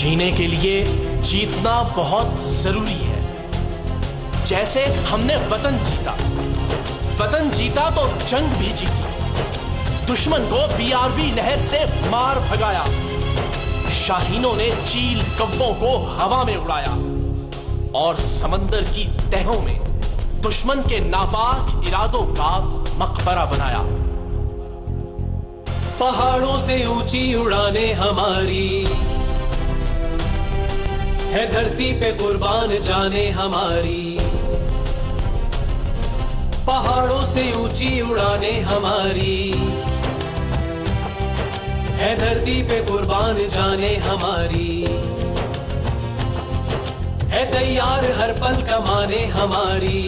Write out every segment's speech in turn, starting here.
जीने के लिए जीतना बहुत जरूरी है। जैसे हमने वतन जीता तो जंग भी जीती। दुश्मन को बीआरबी नहर से मार भगाया। शाहीनों ने चील कव्वों को हवा में उड़ाया और समंदर की तहों में दुश्मन के नापाक इरादों का मकबरा बनाया। पहाड़ों से ऊंची उड़ाने हमारी है, धरती पे कुर्बान जाने हमारी। पहाड़ों से ऊंची उड़ाने हमारी है, धरती पे कुर्बान जाने हमारी। है तैयार हर पल कमाने हमारी,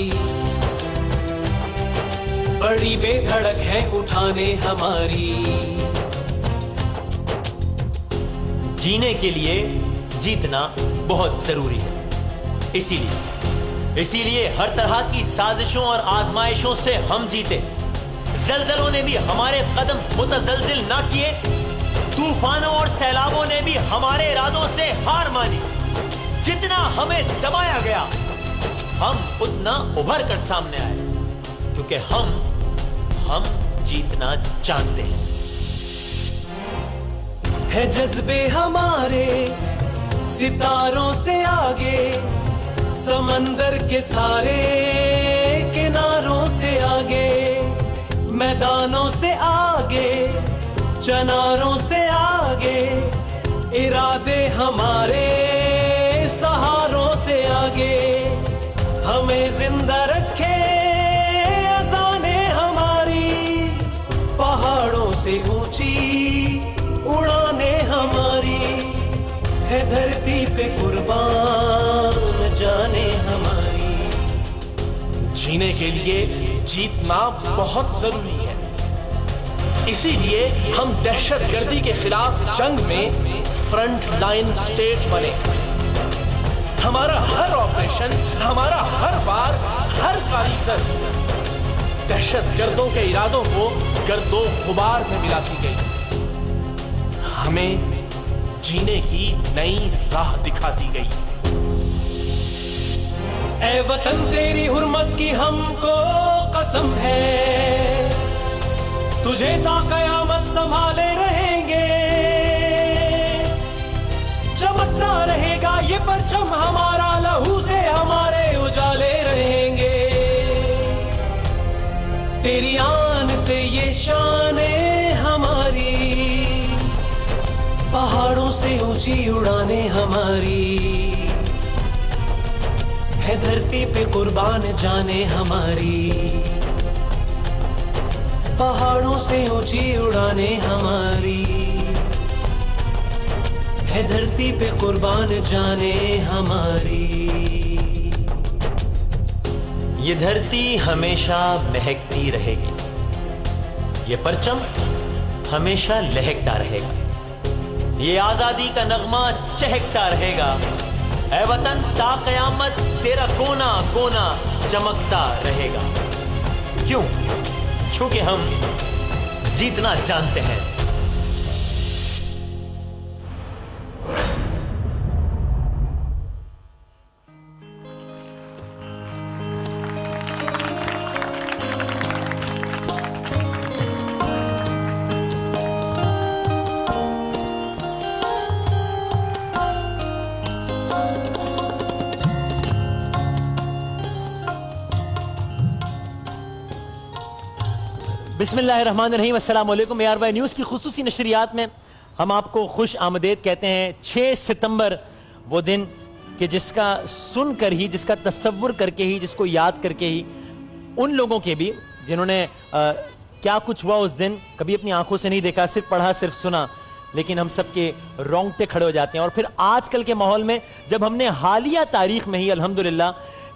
बड़ी बेधड़क है उठाने हमारी। जीने के लिए जीतना बहुत जरूरी है। इसीलिए हर तरह की साजिशों और आजमाइशों से हम जीते। जलजलों ने भी हमारे कदम मुतजलजिल ना किए, तूफानों और सैलाबों ने भी हमारे इरादों से हार मानी। जितना हमें दबाया गया, हम उतना उभर कर सामने आए, क्योंकि हम जीतना जानते हैं। है जज्बे हमारे सितारों से आगे, समंदर के सारे किनारों से आगे, मैदानों से आगे, चनारों से आगे, इरादे हमारे सहारों से आगे। हमें जिंदा रखे अज़ाने हमारी, पहाड़ों से ऊंची उड़ाने हमारी। है धरती पे कुर्बान जाने हमारी। जीने के लिए जीतना बहुत जरूरी है। इसीलिए हम दहशतगर्दी के खिलाफ जंग में फ्रंट लाइन स्टेट बने। हमारा हर ऑपरेशन, हमारा हर वार, हर कारीगर दहशतगर्दों के इरादों को गर्दो गुबार में मिलाती गई। हमें जीने की नई राह दिखाती गई। ऐ वतन तेरी हुर्मत की हमको कसम है, तुझे ता कयामत संभाले रहेंगे। चमकता रहेगा ये परचम हमारा, लहू से हमारे उजाले रहेंगे। तेरी आन से ये शाने हमारी, पहाड़ों से ऊंची उड़ाने हमारी। है धरती पे कुर्बान जाने हमारी, पहाड़ों से ऊंची उड़ाने हमारी। है धरती पे कुर्बान जाने हमारी। ये धरती हमेशा महकती रहेगी, ये परचम हमेशा लहकता रहेगा, ये आजादी का नगमा चहकता रहेगा। ऐ वतन ता कयामत तेरा कोना कोना चमकता रहेगा। क्यों? क्योंकि हम जीतना जानते हैं। बिस्मिल्लाहिर्रहमानिर्रहीम, अस्सलाम वालेकुम। ARY न्यूज़ की खुसूसी नशरियात में हम आपको खुश आमदेद कहते हैं। 6 सितंबर वो दिन कि जिसका सुनकर ही, जिसका तसव्वुर करके ही, जिसको याद करके ही उन लोगों के भी जिन्होंने क्या कुछ हुआ उस दिन कभी अपनी आंखों से नहीं देखा, सिर्फ पढ़ा, सिर्फ सुना, लेकिन हम सबके रोंगटे खड़े हो जाते हैं। और फिर आजकल के माहौल में जब हमने हालिया तारीख में ही अल्हम्दुलिल्लाह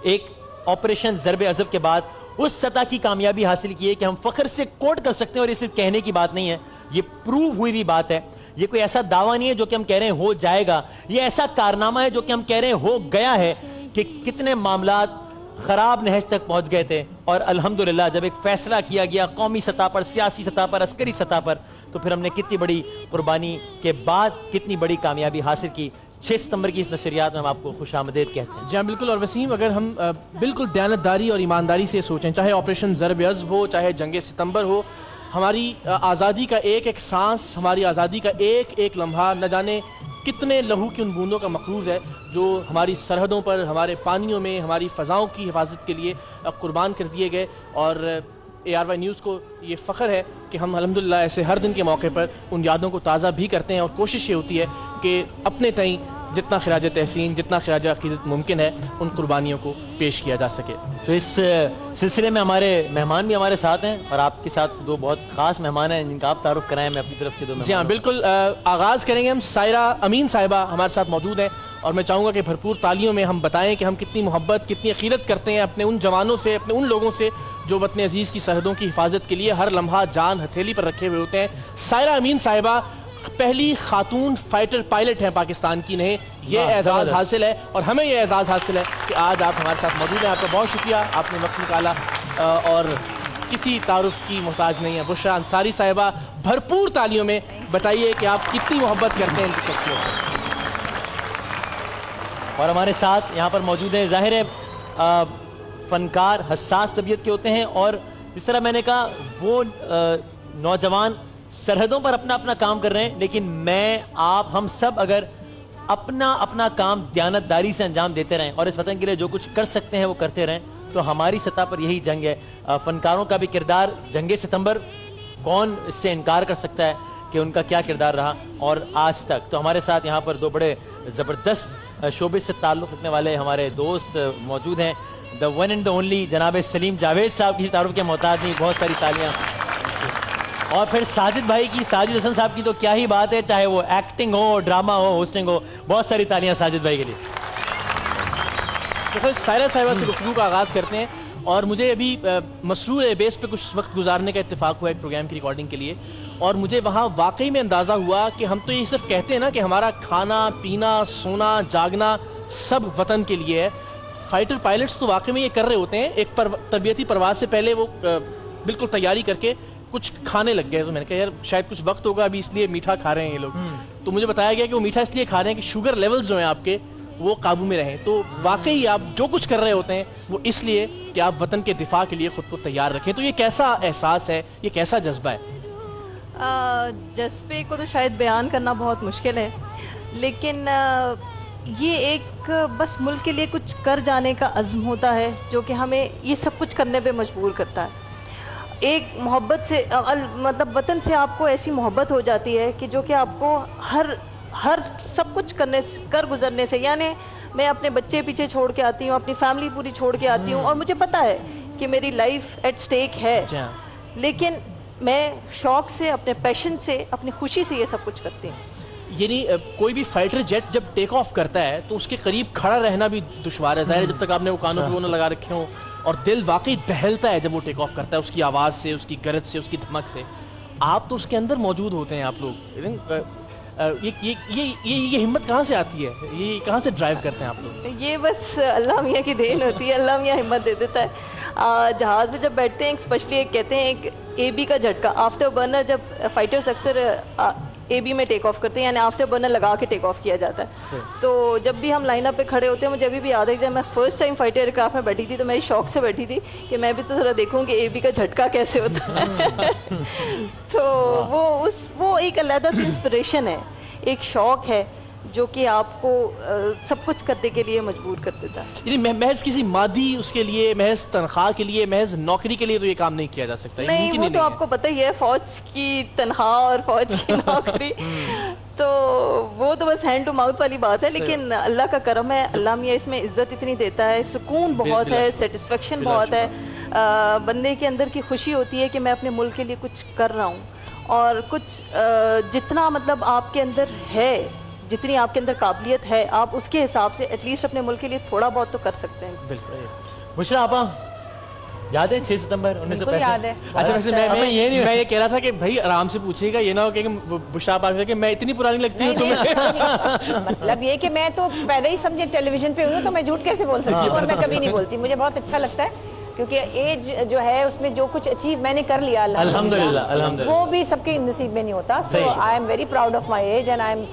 एक ऑपरेशन ज़र्ब अज़ब के बाद उस सतह की कामयाबी हासिल की है कि हम फख्र से कोट कर सकते हैं। और ये सिर्फ कहने की बात नहीं है, ये प्रूव हुई भी बात है। ये कोई ऐसा दावा नहीं है जो कि हम कह रहे हैं हो जाएगा, ये ऐसा कारनामा है जो कि हम कह रहे हैं हो गया है कि कितने मामलात खराब नहज तक पहुंच गए थे। और अल्हम्दुलिल्लाह जब एक फैसला किया गया कौमी सतह पर, सियासी सतह पर, अस्करी सतह पर, तो फिर हमने कितनी बड़ी कुर्बानी के बाद कितनी बड़ी कामयाबी हासिल की। 6 सितंबर की इस नशरियात में हम आपको खुश आमदेद कहते हैं। जी हाँ बिल्कुल। और वसीम, अगर हम बिल्कुल दयानतदारी और ईमानदारी से सोचें, चाहे ऑपरेशन ज़रब-ए-अज़्ब हो, चाहे जंग सितंबर हो, हमारी आज़ादी का एक एक सांस, हमारी आज़ादी का एक एक लम्हा न जाने कितने लहू की उन बूंदों का मक़रूज़ है जो हमारी सरहदों पर, हमारे पानियों में, हमारी फ़ज़ाओं की हिफाजत के लिए कुर्बान कर दिए गए। और ARY न्यूज़ को ये फ़ख्र है कि हम अल्हम्दुलिल्लाह ऐसे हर दिन के मौके पर उन यादों को ताज़ा भी करते हैं और कोशिश ये होती है कि अपने तईं जितना खिराज तहसीन, जितना खिराज अक़ीदत मुमकिन है, उन कुर्बानियों को पेश किया जा सके। तो इस सिलसिले में हमारे मेहमान भी हमारे साथ हैं और आपके साथ दो बहुत ख़ास मेहमान हैं जिनका आप तारुफ कराएं। मैं अपनी तरफ के दो। जी हाँ बिल्कुल। आगाज़ करेंगे हम। सायरा अमीन साहिबा हमारे साथ मौजूद हैं और मैं चाहूँगा कि भरपूर तालियों में हम बताएं कि हम कितनी मोहब्बत, कितनी अक़ीदत करते हैं अपने उन जवानों से, अपने उन लोगों से जो वतन अजीज़ की सरहदों की हिफाजत के लिए हर लम्हा जान हथेली पर रखे हुए होते हैं। सायरा अमीन साहिबा पहली खातून फाइटर पायलट हैं पाकिस्तान की, इन्हें ये एजाज़ हासिल है और हमें ये एजाज़ हासिल है कि आज आप हमारे साथ मौजूद हैं। आपका बहुत शुक्रिया, आपने वक्त निकाला और किसी तारुफ की मोहताज नहीं है। बुशरा अंसारी साहिबा, भरपूर तालियों में बताइए कि आप कितनी मोहब्बत करते हैं इनकी शख्सियत से। और हमारे साथ यहाँ पर मौजूद हैं, ज़ाहिर है फ़नकार हसास तबीयत के होते हैं और जिस तरह मैंने कहा वो नौजवान सरहदों पर अपना अपना काम कर रहे हैं, लेकिन मैं, आप, हम सब अगर अपना अपना काम दयानतदारी से अंजाम देते रहें और इस वतन के लिए जो कुछ कर सकते हैं वो करते रहें तो हमारी सतह पर यही जंग है। फ़नकारों का भी किरदार, जंग सितंबर, कौन इससे इनकार कर सकता है कि उनका क्या किरदार रहा और आज तक। तो हमारे साथ यहाँ पर दो बड़े ज़बरदस्त शोबे से ताल्लुक़ रखने वाले हमारे दोस्त मौजूद हैं। The one and the only जनाब सलीम जावेद साहब की तारुफ के मोहताज नहीं, बहुत सारी तालियाँ। और फिर साजिद भाई की, साजिद हसन साहब की तो क्या ही बात है, चाहे वो एक्टिंग हो, ड्रामा हो, होस्टिंग हो, बहुत सारी तालियां साजिद भाई के लिए। तो फिर सायरा साहिबा से गुफ्तगू का आगाज़ करते हैं और मुझे अभी मसरूर बेस पे कुछ वक्त गुजारने का इत्तेफाक हुआ एक प्रोग्राम की रिकॉर्डिंग के लिए और मुझे वहाँ वाकई में अंदाज़ा हुआ कि हम तो ये सिर्फ कहते हैं ना कि हमारा खाना पीना, सोना, जागना सब वतन के लिए है। फाइटर पायलट्स तो वाकई में ये कर रहे होते हैं। एक तरबियती परवाज़ से पहले वो बिल्कुल तैयारी करके कुछ खाने लग गए। तो मैंने कहा यार शायद कुछ वक्त होगा अभी, इसलिए मीठा खा रहे हैं ये लोग। तो मुझे बताया गया कि वो मीठा इसलिए खा रहे हैं कि शुगर लेवल्स जो हैं आपके वो काबू में रहें। तो वाकई आप जो कुछ कर रहे होते हैं वो इसलिए कि आप वतन के दिफा के लिए खुद को तैयार रखें। तो ये कैसा एहसास है, ये कैसा जज्बा है? जज्बे को तो शायद बयान करना बहुत मुश्किल है, लेकिन ये एक बस मुल्क के लिए कुछ कर जाने का अज़्म होता है जो कि हमें ये सब कुछ करने पे मजबूर करता है। एक मोहब्बत से मतलब वतन से आपको ऐसी मोहब्बत हो जाती है कि जो कि आपको हर सब कुछ कर गुजरने से, यानी मैं अपने बच्चे पीछे छोड़ के आती हूँ, अपनी फैमिली पूरी छोड़ के आती हूँ और मुझे पता है कि मेरी लाइफ एट स्टेक है, लेकिन मैं शौक से, अपने पैशन से, अपनी खुशी से ये सब कुछ करती हूँ। यानी कोई भी फाइटर जेट जब टेक ऑफ करता है तो उसके करीब खड़ा रहना भी दुश्वार है, ज़ाहिर है, जब तक आपने वो कानों पे वो न लगा रखे हों और दिल वाकई दहलता है जब वो टेक ऑफ करता है, उसकी आवाज़ से, उसकी गरज से, उसकी धमक से। आप तो उसके अंदर मौजूद होते हैं आप लोग। ये हिम्मत कहाँ से आती है? ये कहाँ से ड्राइव करते हैं आप लोग? ये बस अल्लाह मियाँ की देन होती है, अल्लाह मियाँ हिम्मत दे देता है। जहाज़ में जब बैठते हैं, स्पेशली एक कहते हैं एक AB का झटका, आफ्टर बर्नर, जब फाइटर्स अक्सर AB में टेक ऑफ करते हैं, यानी आफ्टर बर्नर लगा के टेक ऑफ किया जाता है। तो जब भी हम लाइन अप पे खड़े होते हैं, मुझे अभी भी याद है जब मैं फर्स्ट टाइम फाइटर एयरक्राफ्ट में बैठी थी तो मैं शौक से बैठी थी कि मैं भी तो थोड़ा देखूं कि AB का झटका कैसे होता है। तो वो एक अलग सी इंस्पिरेशन है, एक शौक है जो कि आपको सब कुछ करने के लिए मजबूर कर देता है। यानी महज किसी मादी उसके लिए, महज तनख्वाह के लिए, महज नौकरी के लिए तो ये काम नहीं किया जा सकता। नहीं, वो तो आपको पता ही है, फौज की तनख्वाह और फौज की नौकरी तो वो तो बस हैंड टू माउथ वाली बात है। लेकिन अल्लाह का करम है, अल्लाह मियाँ इसमें इज्जत इतनी देता है, सुकून बहुत है, सेटिस्फेक्शन बहुत है, बंदे के अंदर की खुशी होती है कि मैं अपने मुल्क के लिए कुछ कर रहा हूँ और कुछ जितना मतलब आपके अंदर है, जितनी आपके अंदर काबिलियत है, आप उसके हिसाब से एटलीस्ट अपने मुल्क के लिए थोड़ा बहुत तो कर सकते हैं। बिल्कुल। बुशरा आपा, याद है 6 सितंबर 1965? याद है। अच्छा, वैसे मैं ये कह रहा था कि भाई आराम से पूछिएगा, ये ना हो कि बुशरा आपा कि मैं इतनी पुरानी लगती हूँ तुम्हें। मतलब ये कि मैं तो पैदा ही समझे टेलीविजन पे हूँ तो मैं झूठ कैसे बोल सकती हूँ, और मैं कभी नहीं बोलती। मुझे बहुत अच्छा लगता है क्योंकि एज जो है उसमें जो कुछ अचीव मैंने कर लिया अल्हम्दुलिल्लाह, अल्हम्दुलिल्लाह, वो भी सबके नसीब में नहीं होता। So I am very proud of my age and I am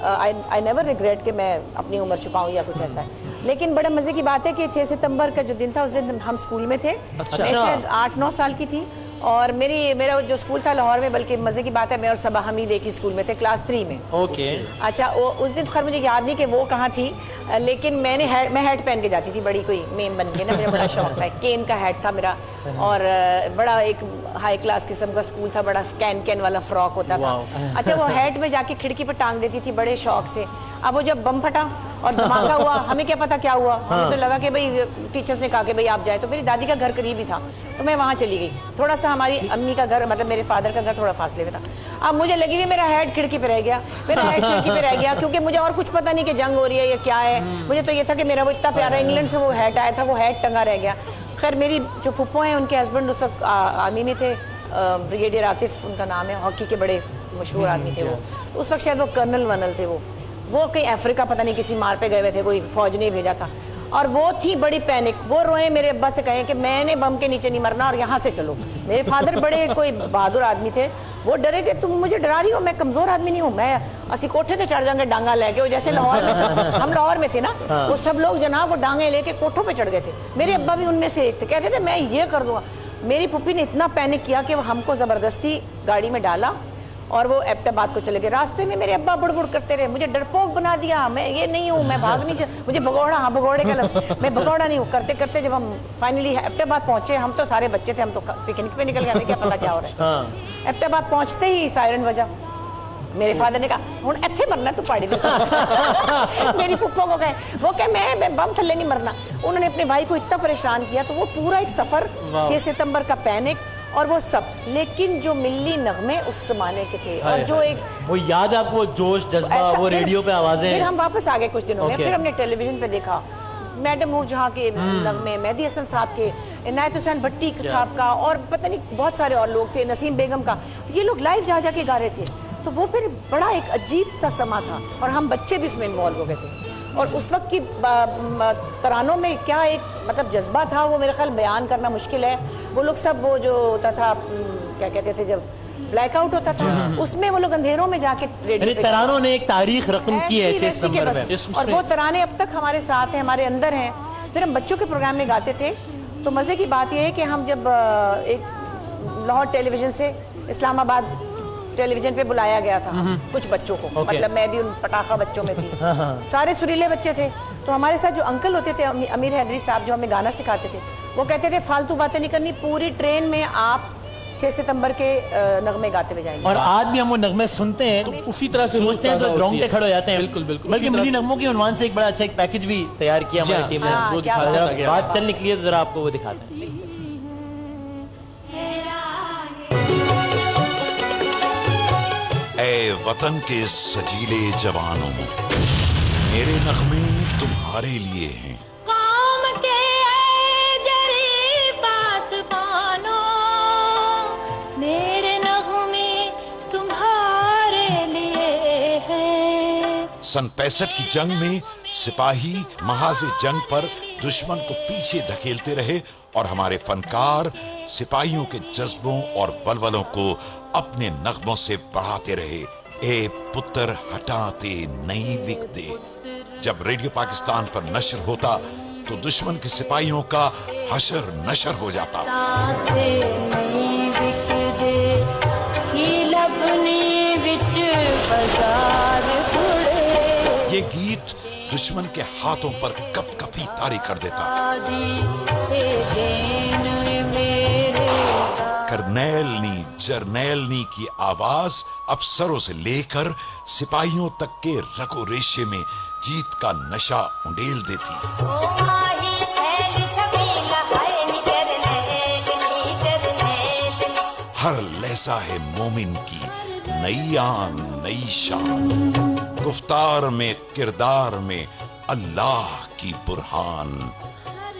I never regret कि मैं अपनी उम्र छुपाऊं या कुछ ऐसा है। लेकिन बड़े मज़े की बात है कि 6 सितंबर का जो दिन था, उस दिन हम स्कूल में थे। मैं शायद 8-9 साल की थी, और मेरा जो स्कूल था लाहौर में, बल्कि मज़े की बात है मैं और सबा हमीद एक ही स्कूल में थे, क्लास 3 में। ओके। अच्छा, वो उस दिन खैर मुझे याद नहीं कि वो कहाँ थी, लेकिन मैं हैट पहन के जाती थी, बड़ी कोई मेम बन के ना, मुझे बड़ा शौक था। केन का हैट था मेरा, और बड़ा एक हाई क्लास किस्म का स्कूल था, बड़ा कैन वाला फ्रॉक होता था। अच्छा, वो हैट में जाके खिड़की पर टांग देती थी बड़े शौक से। अब वो जब बम फटा और धमाका हुआ, हमें क्या पता क्या हुआ, हमें तो लगा कि भाई टीचर्स ने कहा कि भाई आप जाए, तो मेरी दादी का घर करीब ही था, तो मैं वहाँ चली गई। थोड़ा सा हमारी अम्मी का घर, मतलब मेरे फादर का घर थोड़ा फासले में था। अब मुझे लगी हुई मेरा हेड खिड़की पे रह गया, क्योंकि मुझे और कुछ पता नहीं कि जंग हो रही है या क्या है। मुझे तो ये था कि मेरा वो इतना प्यारा इंग्लैंड से वो हैट आया था, वो हैट टंगा रह गया। खैर, मेरी जो फुप्पो हैं, उनके हस्बैंड उस वक्त आर्मी में थे, ब्रिगेडियर आतिफ उनका नाम है, हॉकी के बड़े मशहूर आदमी थे वो। उस वक्त शायद वो कर्नल वनल थे, वो कहीं अफ्रीका पता नहीं किसी मार पे गए हुए थे, कोई फौज ने भेजा था। और वो थी बड़ी पैनिक, वो रोए मेरे अब्बा से कहे कि मैंने बम के नीचे नहीं मरना और यहाँ से चलो। मेरे फादर बड़े कोई बहादुर आदमी थे, वो डरे कि तुम मुझे डरा रही हो, मैं कमजोर आदमी नहीं हूँ, मैं असी कोठे पे चढ़ जाएंगे डांगा लेके। वो जैसे लाहौर में हम लाहौर में थे ना, वो सब लोग जनाब वो डांगे लेके कोठों पे चढ़ गए थे। मेरे अब्बा भी उनमें से एक थे, कहते थे मैं ये कर दूंगा। मेरी पुप्पी ने इतना पैनिक किया कि वो हमको जबरदस्ती गाड़ी में डाला और वो एबटाबाद को चले गए। रास्ते में मेरे अब्बा बुड़बुड़ करते रहे, मुझे डरपोक बना दिया, मैं ये नहीं हूँ, मैं भाग नहीं, मुझे भगौड़ा, हाँ भगौड़े का लफ्ज़, मैं भगौड़ा नहीं हूँ। करते करते जब हम फाइनली एबटाबाद पहुंचे, हम तो सारे बच्चे थे, हम तो पिकनिक पे निकल गए, हमें क्या पता क्या हो रहा है। एबटाबाद पहुंचते ही सायरन बजा। मेरे फादर ने कहा हुण इत्थे मरना तू पहाड़ी दे। मेरी पुप्पो को कहे, वो कहे मैं बम थल्ले नहीं मरना। उन्होंने अपने भाई को इतना परेशान किया, तो वो पूरा एक सफर, 6 सितंबर का पैनिक और वो सब। लेकिन जो मिल्ली नगमे उस जमाने के थे, और जो एक वो याद है आपको, वो जोश जज्बा, वो रेडियो पे आवाजें। फिर हम वापस आ गए कुछ दिनों में, फिर हमने टेलीविजन पे देखा मैडम नूरजहां के नगमे, मेहदी हसन साहब के, इनायत हुसैन भट्टी साहब का, और पता नहीं बहुत सारे और लोग थे, नसीम बेगम का। ये लोग लाइव जा के गा रहे थे, तो वो फिर बड़ा एक अजीब सा समा था, और हम बच्चे भी उसमें इन्वॉल्व हो गए थे। और उस वक्त की तरानों में क्या एक मतलब जज्बा था, वो मेरे ख्याल बयान करना मुश्किल है। वो लोग सब, वो जो होता था क्या कहते थे जब ब्लैकआउट होता था, उसमें वो लोग अंधेरों में जाके रेडियो पे तरानों ने एक तारीख रकम की है 6 सितंबर में, और वो तराने अब तक हमारे साथ हैं, हमारे अंदर हैं। फिर हम बच्चों के प्रोग्राम में गाते थे। तो मज़े की बात यह है कि हम जब एक लाहौर टेलीविजन से इस्लामाबाद टेलीविजन पे बुलाया गया था कुछ बच्चों को, मतलब मैं भी उन पटाखा बच्चों में थी, सारे सुरीले बच्चे थे। तो हमारे साथ जो अंकल होते थे, अमीर हैदरी साहब, जो हमें गाना सिखाते थे, वो कहते थे फालतू बातें नहीं करनी, पूरी ट्रेन में आप 6 सितंबर के नगमे गाते हुए जाएंगे। और आज भी हम वो नगमे सुनते हैं, तो उसी तरह से सोचते हैं, तो रोंगटे खड़े हो जाते हैं। बिल्कुल बिल्कुल। बल्कि मिली नगमों के उन्वान से एक बड़ा अच्छा एक पैकेज भी तैयार किया हमारी टीम ने, वो बात चल निकली है, जरा आपको वो दिखाते हैं। ऐ वतन के सजीले जवानों, मेरे नगमे तुम्हारे लिए हैं। काम के जरी पासबानो, मेरे नगमे तुम्हारे लिए हैं। सन 65 की जंग में सिपाही महाज जंग पर दुश्मन को पीछे धकेलते रहे, और हमारे फनकार सिपाहियों के जज्बों और वलवलों को अपने नगमों से बढ़ाते रहे। ए पुत्र हटाते नहीं विकते। जब रेडियो पाकिस्तान पर नशर होता तो दुश्मन के सिपाहियों का हशर नशर हो जाता। ये गीत दुश्मन के हाथों पर कपकपी तारी कर देता। करनैलनी जरनैलनी की आवाज अफसरों से लेकर सिपाहियों तक के रगो रेशे में जीत का नशा उंडेल देती। हर लहजा है मोमिन की नई आन नई शान, गुफ्तार में किरदार में अल्लाह की बुरहान।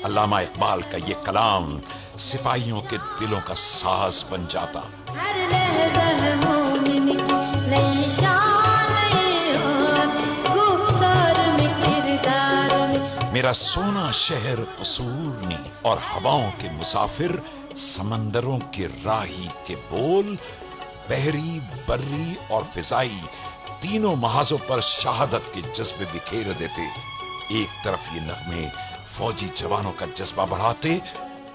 अल्लामा इकबाल का ये कलाम सिपाहियों के दिलों का साज बन जाता। मेरा सोना शहर कसूरनी और हवाओं के मुसाफिर, समंदरों के राही के बोल, बहरी बर्री और फिजाई तीनों महाजों पर शहादत के जज्बे बिखेर देते। एक तरफ ये नगमे फौजी जवानों का जज्बा बढ़ाते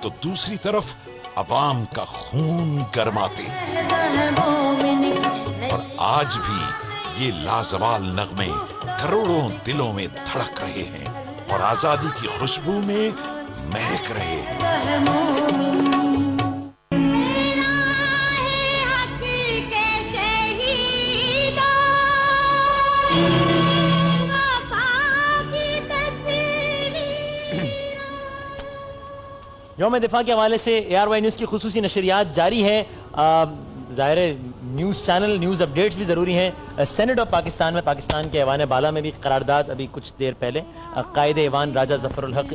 तो दूसरी तरफ अवाम का खून गरमाते। और आज भी ये लाजवाल नगमे करोड़ों दिलों में धड़क रहे हैं और आजादी की खुशबू में महक रहे हैं। यौम दिफा के हवाले से ARY न्यूज़ की खुसूसी नशरियात जारी है। ज़ाहिर है न्यूज़ चैनल, न्यूज़ अपडेट्स भी ज़रूरी हैं। सेनेट ऑफ पाकिस्तान में पाकिस्तान के ऐवान बाला में भी करारदाद अभी कुछ देर पहले कायदे ऐवान राजा ज़फ़रुल हक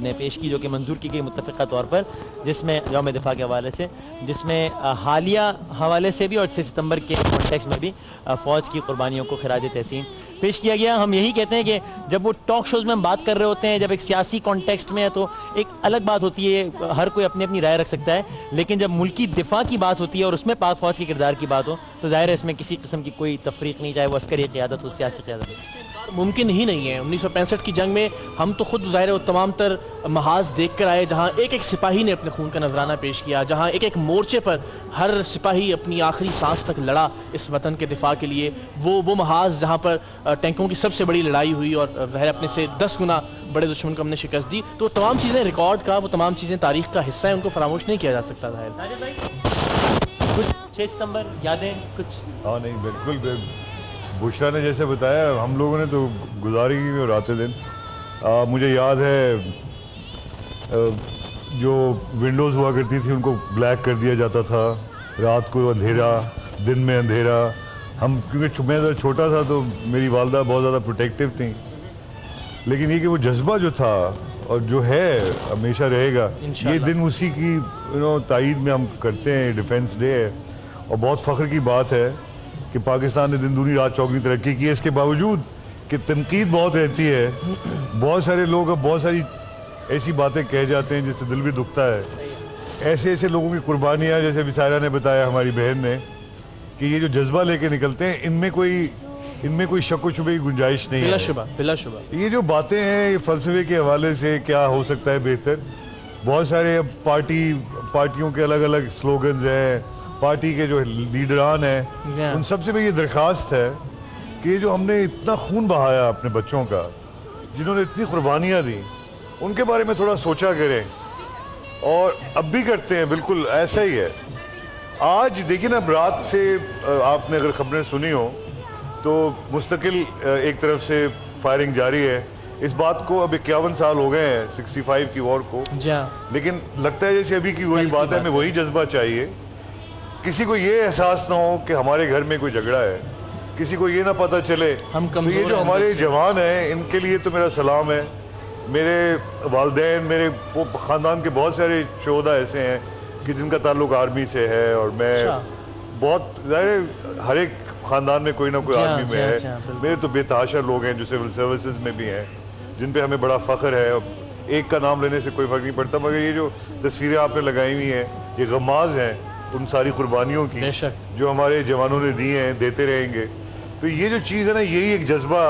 ने पेश की, जो कि मंजूर की गई मुत्तफ़िक़ा तौर पर, जिसमें यौम दिफा के हवाले से, जिसमें हालिया हवाले से भी और 6 सितंबर के कॉन्टेक्स्ट में भी फ़ौज की कुर्बानियों को खिराज तहसीन पेश किया गया। हम यही कहते हैं कि जब वो टॉक शोज़ में हम बात कर रहे होते हैं, जब एक सियासी कॉन्टेक्स्ट में है तो एक अलग बात होती है, हर कोई अपनी अपनी राय रख सकता है, लेकिन जब मुल्की दिफा की बात होती है और उसमें पाक फ़ौज के किरदार की बात हो तो ज़ाहिर है इसमें किसी किस्म की कोई तफरीक नहीं, चाहे वो अस्करी क़यादत हो, सियासी क़यादत हो। मुमकिन ही नहीं है। 1965 की जंग में हम तो खुद ज़ाहिर है तमाम तर महाज देख कर आए, जहाँ एक एक सिपाही ने अपने खून का नजराना पेश किया, जहाँ एक एक मोर्चे पर हर सिपाही अपनी आखिरी सांस तक लड़ा इस वतन के दिफा के लिए। वो महाज जहाँ पर टैंकों की सबसे बड़ी लड़ाई हुई और ज़ाहिर अपने से 10 गुना बड़े दुश्मन को हमने शिकस्त दी। तो तमाम चीज़ें रिकॉर्ड का, वो तमाम चीज़ें तारीख का हिस्सा है, उनको फरामोश नहीं किया जा सकता। ज़ाहिर कुछ 6 सितंबर यादें कुछ? हाँ नहीं, बिल्कुल बुशरा ने जैसे बताया, हम लोगों ने तो गुजारी की रातें दिन। मुझे याद है जो विंडोज़ हुआ करती थी उनको ब्लैक कर दिया जाता था, रात को अंधेरा, दिन में अंधेरा। हम क्योंकि मैं तो छोटा था तो मेरी वालदा बहुत ज़्यादा प्रोटेक्टिव थी, लेकिन ये कि वो जज्बा जो था और जो है हमेशा रहेगा। ये दिन उसी की तायीद में हम करते हैं। डिफेंस डे है और बहुत फ़ख्र की बात है कि पाकिस्तान ने दिन दूनी रात चौगुनी तरक्की की है। इसके बावजूद कि तनकीद बहुत रहती है, बहुत सारे लोग अब बहुत सारी ऐसी बातें कह जाते हैं जिससे दिल भी दुखता है। ऐसे ऐसे लोगों की कुर्बानियाँ, जैसे विसारा ने बताया, हमारी बहन ने, कि ये जो जज्बा लेके निकलते हैं इनमें कोई शक व शुबे की गुंजाइश नहीं है। बिला शुबा ये जो बातें हैं, ये फ़लसफे के हवाले से क्या हो सकता है बेहतर। बहुत सारे अब पार्टियों के अलग अलग स्लोगन्स हैं, पार्टी के जो लीडरान हैं, उन सबसे भी ये दरख्वास्त है कि जो हमने इतना खून बहाया अपने बच्चों का, जिन्होंने इतनी कुर्बानियाँ दी, उनके बारे में थोड़ा सोचा करें। और अब भी करते हैं, बिल्कुल ऐसा ही है। आज देखिए ना, अब रात से आपने अगर खबरें सुनी हो तो मुस्तकिल एक तरफ से फायरिंग जारी है। इस बात को अब 51 साल हो गए हैं 65 की वॉर को, लेकिन लगता है जैसे अभी की वही बात है। हमें वही जज्बा चाहिए। किसी को ये एहसास ना हो कि हमारे घर में कोई झगड़ा है, किसी को ये ना पता चले हम कमजोर हैं। ये जो हमारे जवान हैं, इनके लिए तो मेरा सलाम है। मेरे वालिदैन, मेरे ख़ानदान के बहुत सारे शोहदा ऐसे हैं कि जिनका ताल्लुक आर्मी से है, और मैं बहुत हर एक ख़ानदान में कोई ना कोई आर्मी में है। मेरे तो बेतहाशा लोग हैं जो सिविल सर्विसेज में भी हैं, जिन पे हमें बड़ा फ़ख्र है। एक का नाम लेने से कोई फ़र्क नहीं पड़ता, मगर ये जो तस्वीरें आपने लगाई हुई हैं, ये गमाज़ हैं उन सारी कुर्बानियों की जो हमारे जवानों ने दी हैं, देते रहेंगे। तो ये जो चीज़ है ना, यही एक जज्बा,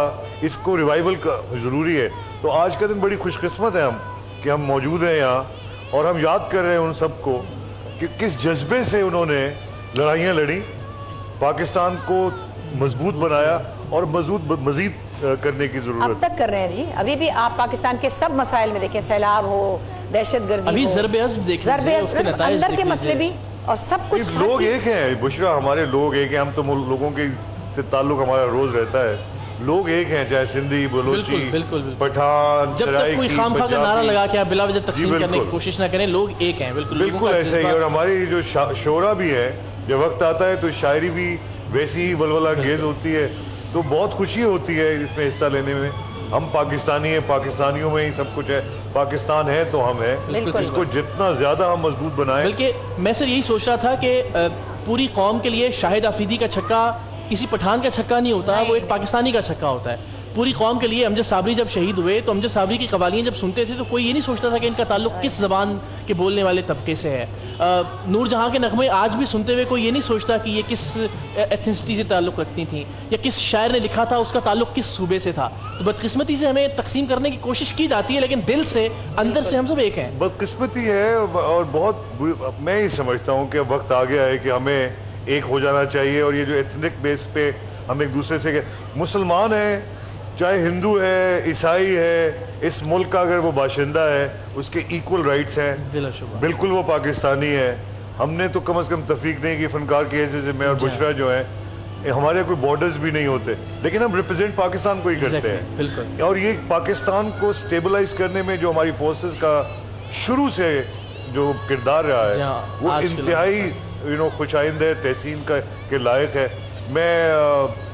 इसको रिवाइवल का ज़रूरी है। तो आज का दिन बड़ी खुशकिस्मत है हम कि हम मौजूद हैं यहाँ, और हम याद कर रहे हैं उन सबको कि किस जज्बे से उन्होंने लड़ाइयाँ लड़ी, पाकिस्तान को मजबूत बनाया और मजीद करने की जरूरत अब तक कर रहे हैं जी। अभी भी आप पाकिस्तान के सब मसाइल में देखें, सैलाब हो, दहशतगर्दी अभी हो, अंदर के मसले भी, और सब कुछ। लोग एक हैं बुशरा, हमारे लोग एक हैं। हम तो लोगों के से ताल्लुक हमारा रोज रहता है। लोग एक हैं, चाहे सिंधी, बलोची, पठान, जब तक कोई खामखा का नारा लगा के आप बिला वजह तकसीम करने की कोशिश ना करें, लोग एक हैं। बिल्कुल ऐसे ही। और हमारी जो शोरा भी है, जब वक्त आता है तो शायरी भी वैसी ही वलवला अंगेज होती है। तो बहुत खुशी होती है इसमें हिस्सा लेने में। हम पाकिस्तानी हैं, पाकिस्तानियों में ही सब कुछ है। पाकिस्तान है तो हम हैं। इसको जितना ज्यादा हम मजबूत बनाएं। बल्कि मैं सर यही सोच रहा था कि पूरी कौम के लिए शाहिद आफरीदी का छक्का किसी पठान का छक्का नहीं होता, वो एक पाकिस्तानी का छक्का होता है। पूरी कौम के लिए अमजद साबरी जब शहीद हुए तो अमजद साबरी की कवालियाँ जब सुनते थे तो कोई ये नहीं सोचता था कि इनका ताल्लुक किस ज़बान के बोलने वाले तबके से है। नूरजहाँ के नगमे आज भी सुनते हुए कोई ये नहीं सोचता कि ये किस एथनिसिटी से ताल्लुक़ रखती थी या किस शायर ने लिखा था, उसका ताल्लुक किस सूबे से था। तो बदकिस्मती से हमें तकसीम करने की कोशिश की जाती है, लेकिन दिल से, अंदर से हम सब एक हैं। बदकिस्मती है और बहुत मैं ही समझता हूँ कि वक्त आ गया है कि हमें एक हो जाना चाहिए। और ये जो एथनिक बेस पे हम एक दूसरे से, मुसलमान है चाहे हिंदू है ईसाई है, इस मुल्क का अगर वो बाशिंदा है उसके इक्वल राइट्स हैं, बिल्कुल वो पाकिस्तानी है। हमने तो कम से कम तफरीक नहीं की फनकार की हैसियत से, मैं और बुशरा जो है हमारे कोई बॉर्डर्स भी नहीं होते, लेकिन हम रिप्रेजेंट पाकिस्तान को ही करते हैं। बिल्कुल। और ये पाकिस्तान को स्टेबलाइज करने में जो हमारी फोर्सेस का शुरू से जो किरदार रहा है वो इंतहाई खुशाइंद है, तहसीन के लायक है। मैं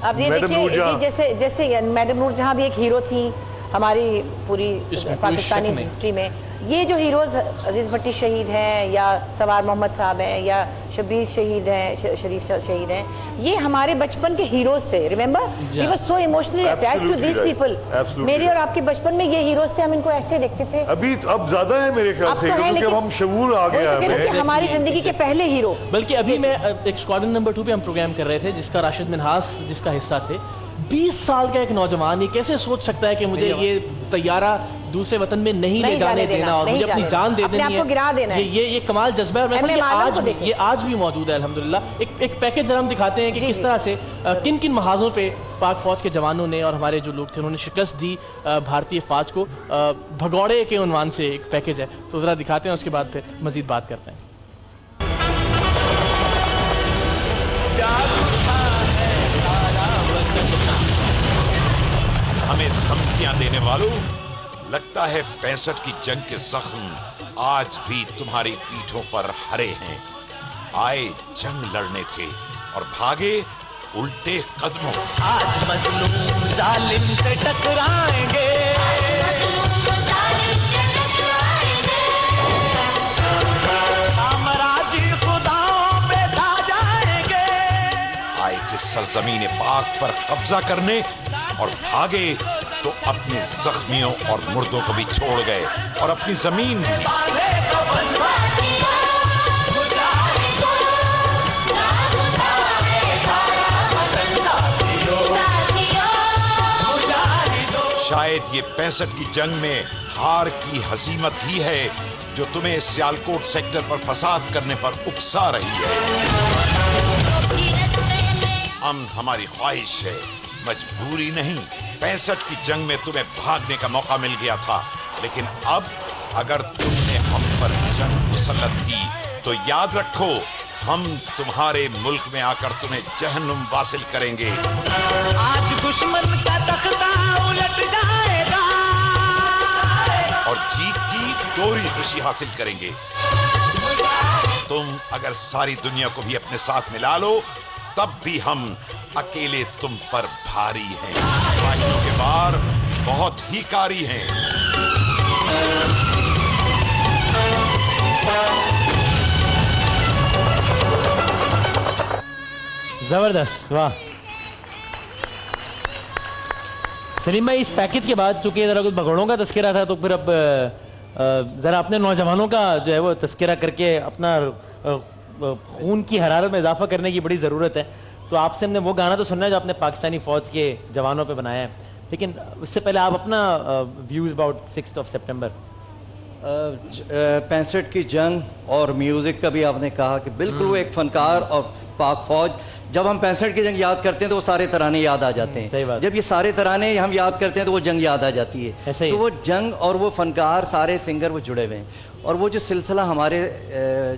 अब ये देखिए जैसे मैडम नूरजहाँ भी एक हीरो थी हमारी पूरी पाकिस्तानी हिस्ट्री में। ये जो हीरोज़ अजीज़ भट्टी शहीद हैं या सवार मोहम्मद साहब हैं या शबीर शहीद हैं, शरीफ शहीद हैं, ये हमारे बचपन के हीरोज़ थे। Remember we were so emotionally attached to this people. मेरे और आपके बचपन में ये हीरोज़ थे, हम इनको ऐसे देखते थे। अभी अब ज़्यादा है मेरे ख्याल से, क्योंकि अब हम शऊर आ गया है हमारी ज़िंदगी के पहले हीरो। बल्कि अभी मैं एक स्क्वाड्रन नंबर 2 पे हम प्रोग्राम कर रहे थे जिसका राशिद मिन्हास जिसका हिस्सा थे। 20 साल का एक नौजवान ये कैसे सोच सकता है कि मुझे ये तैयारा दूसरे वतन में नहीं ले जाने देना और मुझे अपनी जान दे देनी है, गिरा देना है। ये कमाल जज्बा है। ये आज भी मौजूद है अल्हम्दुलिल्लाह। एक पैकेज जरा हम दिखाते हैं कि किस तरह से किन किन महाजों पे पाक फौज के जवानों ने और हमारे जो लोग थे उन्होंने शिकस्त दी भारतीय फौज को। भगौड़े के उन्वान से एक पैकेज है, तो ज़रा दिखाते हैं, उसके बाद फिर मजीद बात करते हैं। हमें धमकियां देने वालों, लगता है 65 की जंग के जख्म आज भी तुम्हारी पीठों पर हरे हैं। आए जंग लड़ने थे और भागे उल्टे कदमों। आज मजलूम जालिम से टकराएंगे, साम्राज्य खुदाओं पे ढा जाएंगे। आए थे सरजमीन पाक पर कब्जा करने और भागे तो अपने जख्मियों और मुर्दों को भी छोड़ गए और अपनी जमीन भी। शायद ये 65 की जंग में हार की हजीमत ही है जो तुम्हें सियालकोट सेक्टर पर फसाद करने पर उकसा रही है। हमारी ख्वाहिश है, मजबूरी नहीं। 65 की जंग में तुम्हें भागने का मौका मिल गया था, लेकिन अब अगर तुमने हम पर जंग मुसल्लत की तो याद रखो, हम तुम्हारे मुल्क में आकर तुम्हें जहन्नुम वासिल करेंगे। आज दुश्मन का तख्ता उलट जाएगा और जीत की दोहरी खुशी हासिल करेंगे। तुम अगर सारी दुनिया को भी अपने साथ मिला लो तब भी हम अकेले तुम पर भारी हैं। भाइयों के वार बहुत ही कारी हैं। जबरदस्त, वाह। सलीम भाई, इस पैकेज के बाद चूंकि जरा कुछ भगोड़ों का तस्करा था, तो फिर अब जरा अपने नौजवानों का जो है वो तस्करा करके अपना खून की हरारत में इजाफा करने की बड़ी ज़रूरत है। तो आपसे हमने वो गाना तो सुनना है जो आपने पाकिस्तानी फ़ौज के जवानों पे बनाया है, लेकिन उससे पहले आप अपना व्यूज़ अबाउट 6 सितंबर। 65 की जंग और म्यूज़िक का भी आपने कहा कि बिल्कुल वो एक फनकार और पाक फौज। जब हम 65 की जंग याद करते हैं तो वो सारे तराने याद आ जाते हैं। सही बात। जब ये सारे तराने हम याद करते हैं तो वो जंग याद आ जाती है। तो वो जंग और वो फनकार, सारे सिंगर वो जुड़े हुए हैं। और वो जो सिलसिला हमारे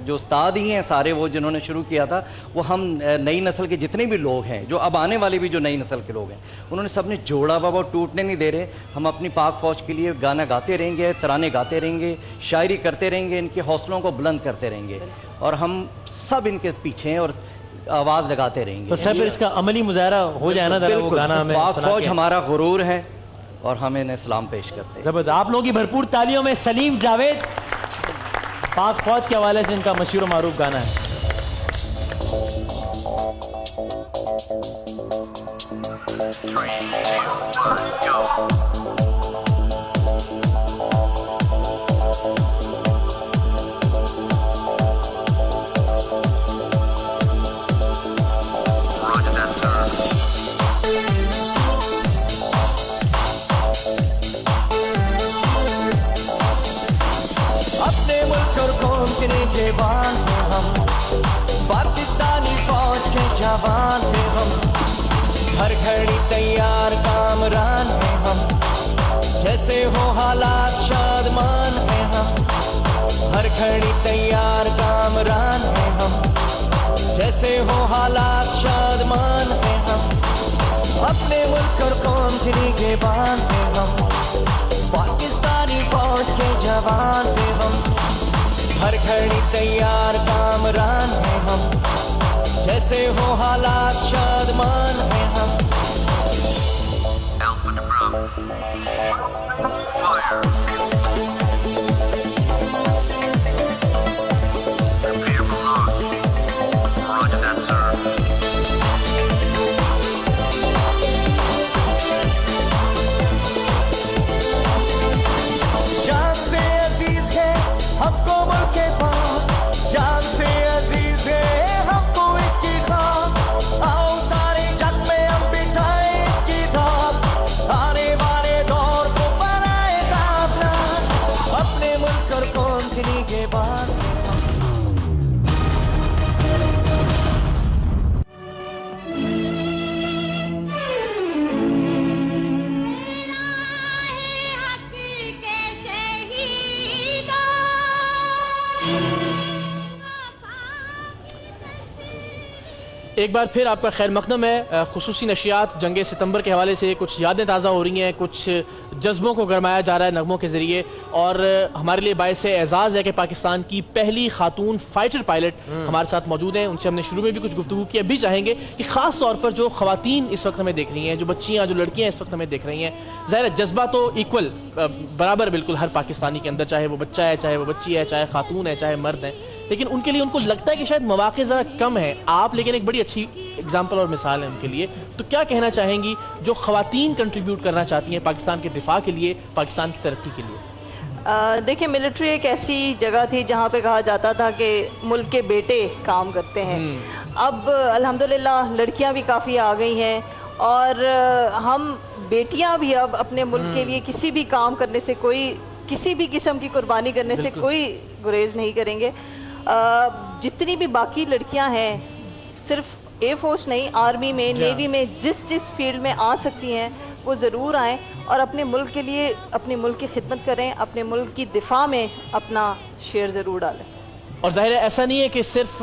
जो उस्ताद ही हैं सारे, वो जिन्होंने शुरू किया था, वो हम नई नस्ल के जितने भी लोग हैं, जो अब आने वाले भी जो नई नस्ल के लोग हैं, उन्होंने सबने जोड़ा बाबा टूटने नहीं दे रहे। हम अपनी पाक फौज के लिए गाना गाते रहेंगे, तराने गाते रहेंगे, शायरी करते रहेंगे, इनके हौसलों को बुलंद करते रहेंगे और हम सब इनके पीछे हैं और आवाज़ लगाते रहेंगे। तो सर फिर इसका अमली मुजाहरा हो जाए ना, वो गाना हमें पाक फौज हमारा गुरूर है और हम इन्हें सलाम पेश करते हैं। जबरदस्त। आप लोगों की भरपूर तालियों में सलीम जावेद, पाक फौज के हवाले से इनका मशहूर मारूफ गाना है। अपने मुल्क और कौम के निगहबान हैं हम, पाकिस्तानी फौज के जवान हैं हम, हर घड़ी तैयार कामरान हैं हम, जैसे हो हालात शादमान हैं हम, हर घड़ी तैयार कामरान हैं हम, जैसे हो हालात शादमान हैं हम, अपने मुल्क और कौम के निगहबान हैं हम, पाकिस्तानी फौज के जवान हैं हम, हर घड़ी तैयार कामरान हैं हम, जैसे हो हालात शादमान हैं हम। Alpha to Bravo. Fire. Prepare for launch. Roger that, sir. जान से अजीज है हमको मुल्क के पाक, जान से अजीज है हमको इसकी खाक, आओ सारे जग में हम बिठाए इसकी धाक, आने वाले दौर को बनाए ताबनाक, अपने मुल्क और कौम के निगहबान हैं हम। हक के शहीदा एक बार फिर आपका खैर मकदम है। खुसूसी नशियात जंग सितंबर के हवाले से कुछ यादें ताज़ा हो रही हैं, कुछ जज्बों को गरमाया जा रहा है नगमों के ज़रिए, और हमारे लिए बायस एज़ाज़ है कि पाकिस्तान की पहली खातून फाइटर पायलट हमारे साथ मौजूद हैं। उनसे हमने शुरू में भी कुछ गुफ्तगू की, अब भी चाहेंगे कि ख़ास तौर पर जो ख़वातीन इस वक्त हमें देख रही हैं, जो बच्चियाँ जो लड़कियाँ इस वक्त हमें देख रही हैं, ज़ाहिर जज्बा तो इक्वल बराबर बिल्कुल हर पाकिस्तानी के अंदर, चाहे वो बच्चा है, चाहे वो बच्ची है, चाहे खातून है, चाहे मर्द है, लेकिन उनके लिए उनको लगता है कि शायद मौक़े ज़रा कम है। आप लेकिन एक बड़ी अच्छी एग्जाम्पल और मिसाल है उनके लिए, तो क्या कहना चाहेंगी जो ख़वातीन कंट्रीब्यूट करना चाहती हैं पाकिस्तान के दिफा के लिए, पाकिस्तान की तरक्की के लिए? देखिए, मिलिट्री एक ऐसी जगह थी जहाँ पे कहा जाता था कि मुल्क के बेटे काम करते हैं। अब अल्हम्दुलिल्लाह लड़कियाँ भी काफ़ी आ गई हैं, और हम बेटियाँ भी अब अपने मुल्क के लिए किसी भी काम करने से, कोई किसी भी किस्म की कुर्बानी करने से कोई गुरेज नहीं करेंगे। जितनी भी बाकी लड़कियां हैं, सिर्फ एयर फोर्स नहीं, आर्मी में, नेवी में, जिस फील्ड में आ सकती हैं वो ज़रूर आएँ और अपने मुल्क के लिए, अपने मुल्क की खिदमत करें, अपने मुल्क की दिफा में अपना शेयर ज़रूर डालें। और जाहिर है ऐसा नहीं है कि सिर्फ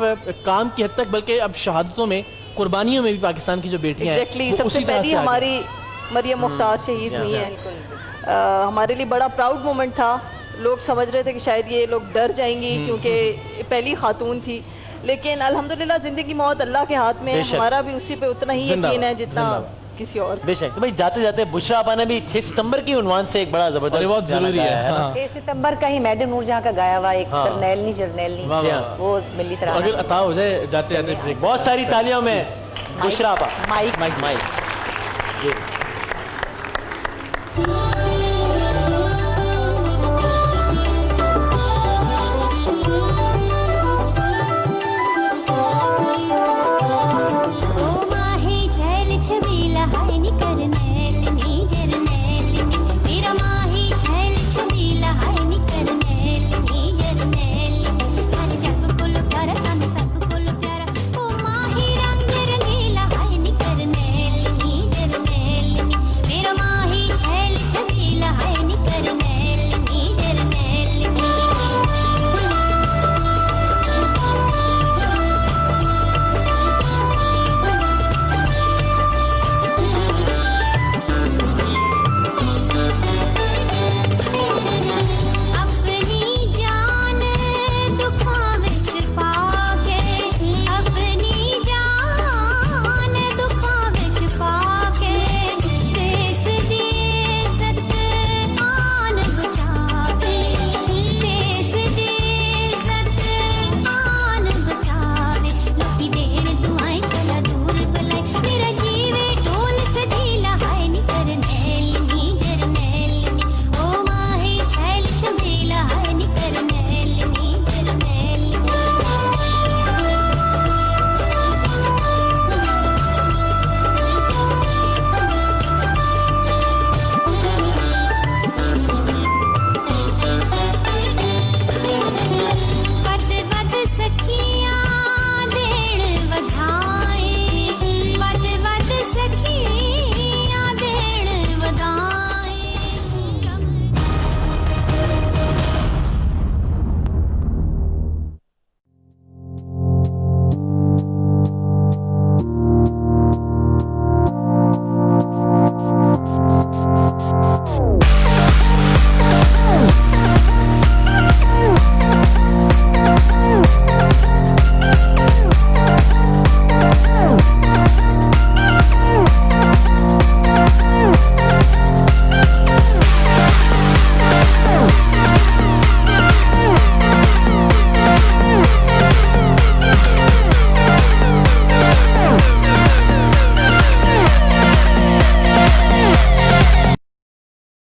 काम की हद तक, बल्कि अब शहादतों में, कुर्बानियों में भी पाकिस्तान की जो बेटियां हैं, सबसे पहली हमारी मरियम मुख्तार शहीद हुई हैं। हमारे लिए बड़ा प्राउड मोमेंट था। लोग समझ रहे थे कि शायद ये लोग डर जाएंगी क्योंकि पहली खातून थी, लेकिन अल्हम्दुलिल्लाह ज़िंदगी मौत अल्लाह के हाथ में है। हमारा भी उसी पे उतना ही यकीन है जितना किसी और। बेशक। तो भाई जाते जाते बुशरा आपा ने भी 6 सितंबर की उन्वान से एक बड़ा जबरदस्त, बहुत जरूरी है 6 सितंबर का ही मैडम नूरजहां का गाया हुआ एक जर्नैल वो मिली तरह अगर अता हो जाए जाते जाते ब्रेक। बहुत सारी तालियों में बुशरा आपा। Mic mic mic.